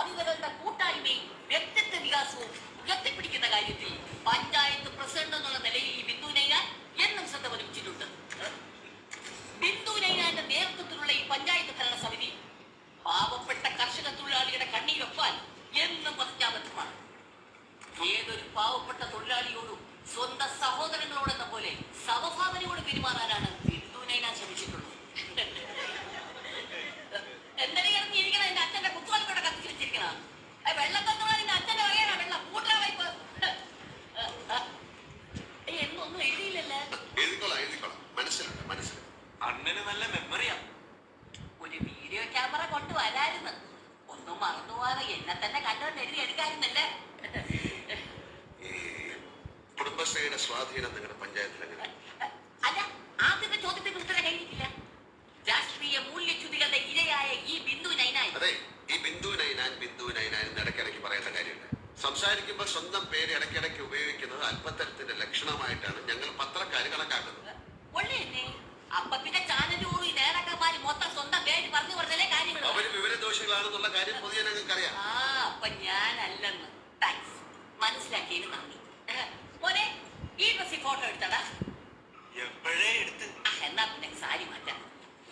വനിതകളുടെ കൂട്ടായ്മയും വ്യക്തിത്വ വികാസവും ഉയർത്തിപ്പിടിക്കുന്ന കാര്യത്തിൽ പഞ്ചായത്ത് പ്രസിഡന്റ് എന്നുള്ള നിലയിൽ ഈ ബിന്ദു നൈനാൻ എന്നും ശ്രദ്ധ പതിപ്പിച്ചിട്ടുണ്ട്. ബിന്ദു നൈനാന്റെ നേതൃത്വത്തിലുള്ള ഈ പഞ്ചായത്ത് ഭരണ സമിതി പാവപ്പെട്ട കർഷക തൊഴിലാളിയുടെ കണ്ണീരൊപ്പാൻ എന്നും പ്രതിജ്ഞാബദ്ധമാണ്. ഏതൊരു പാവപ്പെട്ട തൊഴിലാളിയോടും സ്വന്തം സഹോദരങ്ങളോടെന്ന പോലെ സമഭാവനയോട് പെരുമാറാനാണ് ബിന്ദു നൈനാൻ ശ്രമിച്ചിട്ടുള്ളത്. എന്തിനാ ഇറങ്ങിയിരിക്കണം? എന്റെ അച്ഛന്റെ കുത്തുവാലിക്കൂടെ കത്തിച്ചു വെച്ചിരിക്കണം. വെള്ളത്തൊന്നുമാതിന്റെ അച്ഛന്റെ വകയാണ് വെള്ളം കൂട്ടാ വായ്പ എന്നൊന്നും എഴുതിയില്ലല്ലേ? അണ്ണന് നല്ല മെമ്മറിയാ. ഒരു വീഡിയോ ക്യാമറ കൊണ്ടുവരായിരുന്നു. ഒന്നും മറന്നുപോകാതെ എന്നെ തന്നെ കണ്ടുകൊണ്ട് എഴുതി എടുക്കായിരുന്നല്ലേ? കുടുംബശ്രീയുടെ സ്വാധീനം നിങ്ങളുടെ പഞ്ചായത്തിൽ എങ്ങനെ? അല്ല, ആദ്യത്തെ ചോദ്യത്തിന് ഉത്തരം കഴിഞ്ഞിട്ടില്ല. രാഷ്ട്രീയ മൂല്യച്യുതികളുടെ ഇരയായ ഈ ബിന്ദു നൈനാൻ. അതെ, ഈ ബിന്ദു നൈനാൻ ഇടയ്ക്കിടയ്ക്ക് പറയേണ്ട കാര്യമില്ല. സംസാരിക്കുമ്പോൾ സ്വന്തം പേര് ഇടയ്ക്കിടയ്ക്ക് ഉപയോഗിക്കുന്നത് അല്പത്തരത്തിന്റെ ലക്ഷണമായിട്ടാണ് ഞങ്ങൾ പത്രക്കാര് കണക്കാക്കുന്നത്. ഒള്ളേ അപ്പൊ പിന്നെ ചാനലൂറി നേതാക്കന്മാര് മൊത്തം സ്വന്തം പേര് പറഞ്ഞു പറഞ്ഞാലേ കാര്യങ്ങൾ. അവര് വിവരദോഷികളാണെന്നുള്ള കാര്യം പൊതുവെ ഞങ്ങൾക്കറിയാം. അപ്പൊ ഞാനല്ലെന്ന് താങ്ക്സ്, മനസ്സിലാക്കിയത് നന്ദി. മോനെ, ഈ ഡ്രസ്സിൽ ഫോട്ടോ എടുത്തടാ. എപ്പോഴേ എടുത്ത്. എന്നാ പിന്നെ സാരി മാറ്റാം.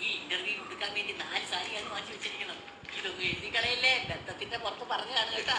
ഈ ഇന്റർവ്യൂ എടുക്കാൻ വേണ്ടി 4 സാരിയാണ് മാറ്റി വെച്ചിരിക്കുന്നത്. ഇതൊന്നും എഴുതി കളയല്ലേ, ബന്ധത്തിന്റെ പുറത്ത് പറഞ്ഞു കാണുക കേട്ടാ.